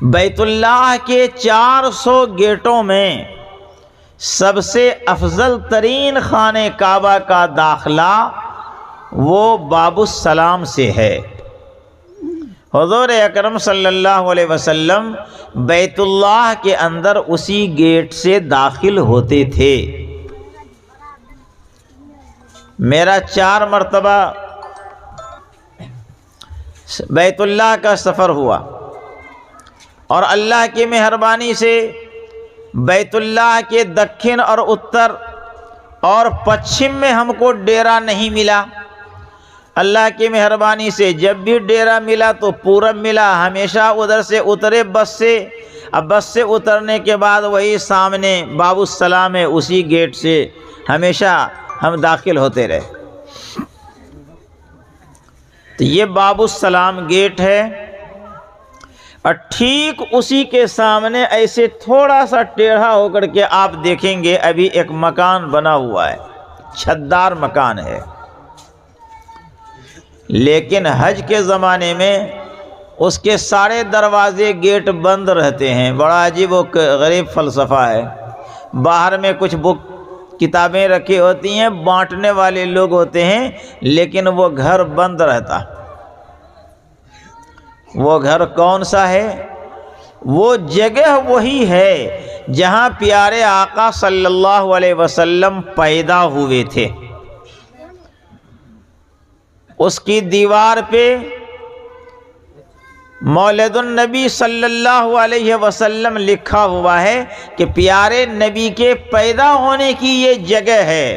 بیت اللہ کے 400 گیٹوں میں سب سے افضل ترین خانہ کعبہ کا داخلہ وہ باب السلام سے ہے۔ حضور اکرم صلی اللہ علیہ وسلم بیت اللہ کے اندر اسی گیٹ سے داخل ہوتے تھے۔ میرا 4 مرتبہ بیت اللہ کا سفر ہوا، اور اللہ کی مہربانی سے بیت اللہ کے دکن اور اتر اور پچھم میں ہم کو ڈیرا نہیں ملا۔ اللہ کی مہربانی سے جب بھی ڈیرا ملا تو پورب ملا، ہمیشہ ادھر سے اترے بس سے، اب بس سے اترنے کے بعد وہی سامنے باب السلام ہے، اسی گیٹ سے ہمیشہ ہم داخل ہوتے رہے۔ تو یہ باب السلام گیٹ ہے، اور ٹھیک اسی کے سامنے ایسے تھوڑا سا ٹیڑھا ہو کر کے آپ دیکھیں گے ابھی ایک مکان بنا ہوا ہے، چھتدار مکان ہے، لیکن حج کے زمانے میں اس کے سارے دروازے گیٹ بند رہتے ہیں۔ بڑا عجیب و غریب فلسفہ ہے۔ باہر میں کچھ کتابیں رکھی ہوتی ہیں، بانٹنے والے لوگ ہوتے ہیں، لیکن وہ گھر بند رہتا۔ وہ گھر کون سا ہے؟ وہ جگہ وہی ہے جہاں پیارے آقا صلی اللہ علیہ وسلم پیدا ہوئے تھے۔ اس کی دیوار پہ مولد النبی صلی اللہ علیہ وسلم لکھا ہوا ہے کہ پیارے نبی کے پیدا ہونے کی یہ جگہ ہے۔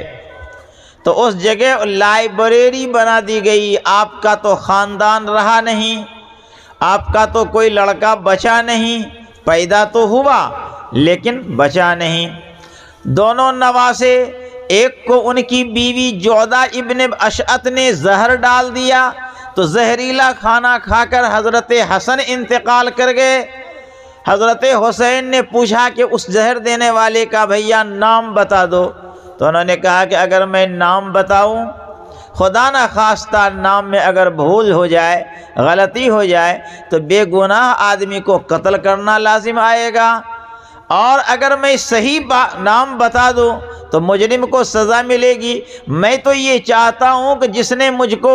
تو اس جگہ لائبریری بنا دی گئی۔ آپ کا تو خاندان رہا نہیں، آپ کا تو کوئی لڑکا بچا نہیں، پیدا تو ہوا لیکن بچا نہیں۔ دونوں نواسے، ایک کو ان کی بیوی جودہ ابن اشعت نے زہر ڈال دیا تو زہریلا کھانا کھا کر حضرت حسن انتقال کر گئے۔ حضرت حسین نے پوچھا کہ اس زہر دینے والے کا بھیا نام بتا دو، تو انہوں نے کہا کہ اگر میں نام بتاؤں، خدا نہ خواستہ نام میں اگر بھول ہو جائے، غلطی ہو جائے تو بے گناہ آدمی کو قتل کرنا لازم آئے گا، اور اگر میں صحیح نام بتا دوں تو مجرم کو سزا ملے گی۔ میں تو یہ چاہتا ہوں کہ جس نے مجھ کو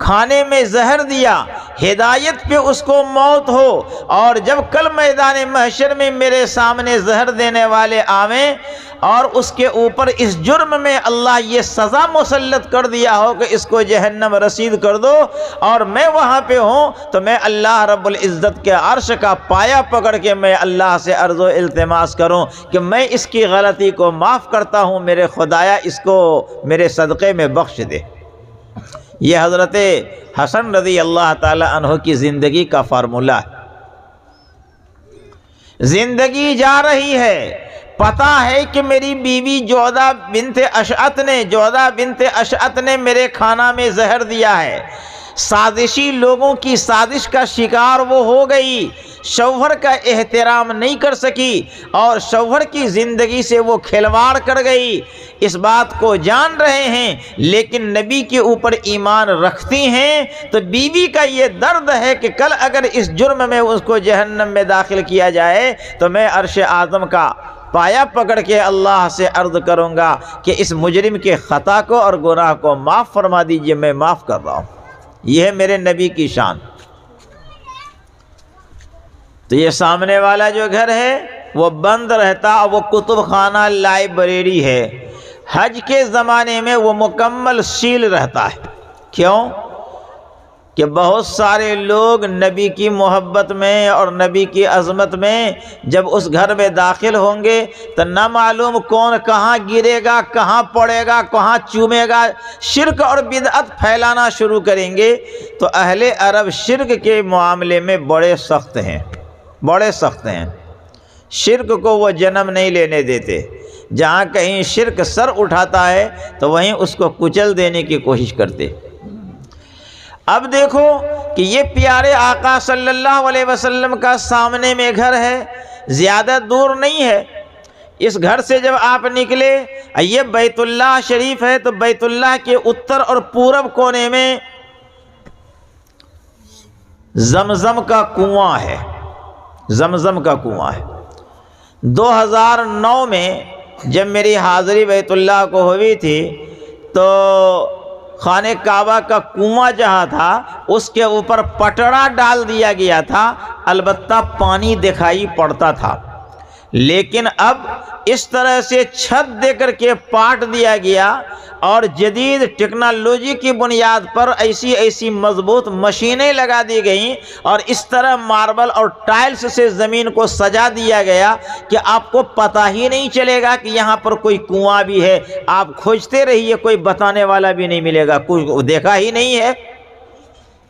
کھانے میں زہر دیا، ہدایت پہ اس کو موت ہو، اور جب کل میدان محشر میں میرے سامنے زہر دینے والے آویں اور اس کے اوپر اس جرم میں اللہ یہ سزا مسلط کر دیا ہو کہ اس کو جہنم رسید کر دو، اور میں وہاں پہ ہوں، تو میں اللہ رب العزت کے عرش کا پایا پکڑ کے میں اللہ سے عرض و التماس کروں کہ میں اس کی غلطی کو معاف کرتا ہوں، میرے خدایا اس کو میرے صدقے میں بخش دے۔ یہ حضرت حسن رضی اللہ تعالی عنہ کی زندگی کا فارمولہ ہے۔ زندگی جا رہی ہے، پتہ ہے کہ میری بیوی جودہ بنت اشعت نے میرے کھانا میں زہر دیا ہے، سازشی لوگوں کی سازش کا شکار وہ ہو گئی، شوہر کا احترام نہیں کر سکی اور شوہر کی زندگی سے وہ کھلواڑ کر گئی۔ اس بات کو جان رہے ہیں لیکن نبی کے اوپر ایمان رکھتی ہیں، تو بیوی کا یہ درد ہے کہ کل اگر اس جرم میں اس کو جہنم میں داخل کیا جائے تو میں عرش اعظم کا پایا پکڑ کے اللہ سے عرض کروں گا کہ اس مجرم کے خطا کو اور گناہ کو معاف فرما دیجئے، میں معاف کر رہا ہوں۔ یہ ہے میرے نبی کی شان۔ تو یہ سامنے والا جو گھر ہے وہ بند رہتا، وہ کتب خانہ لائبریری ہے۔ حج کے زمانے میں وہ مکمل سیل رہتا ہے۔ کیوں؟ کہ بہت سارے لوگ نبی کی محبت میں اور نبی کی عظمت میں جب اس گھر میں داخل ہوں گے تو نہ معلوم کون کہاں گرے گا، کہاں پڑے گا، کہاں چومے گا، شرک اور بدعت پھیلانا شروع کریں گے۔ تو اہل عرب شرک کے معاملے میں بڑے سخت ہیں، بڑے سخت ہیں۔ شرک کو وہ جنم نہیں لینے دیتے۔ جہاں کہیں شرک سر اٹھاتا ہے تو وہیں اس کو کچل دینے کی کوشش کرتے۔ اب دیکھو کہ یہ پیارے آقا صلی اللہ علیہ وسلم کا سامنے میں گھر ہے، زیادہ دور نہیں ہے۔ اس گھر سے جب آپ نکلے، یہ بیت اللہ شریف ہے، تو بیت اللہ کے اتر اور پورب کونے میں زمزم کا کنواں ہے۔ زمزم کا کنواں ہے۔ 2009 میں جب میری حاضری بیت اللہ کو ہوئی تھی تو خانہ کعبہ کا کنواں جہاں تھا اس کے اوپر پٹڑا ڈال دیا گیا تھا، البتہ پانی دکھائی پڑتا تھا، لیکن اب اس طرح سے چھت دے کر کے پاٹ دیا گیا اور جدید ٹیکنالوجی کی بنیاد پر ایسی مضبوط مشینیں لگا دی گئیں اور اس طرح ماربل اور ٹائلز سے زمین کو سجا دیا گیا کہ آپ کو پتہ ہی نہیں چلے گا کہ یہاں پر کوئی کنواں بھی ہے۔ آپ کھوجتے رہیے، کوئی بتانے والا بھی نہیں ملے گا، کوئی دیکھا ہی نہیں ہے۔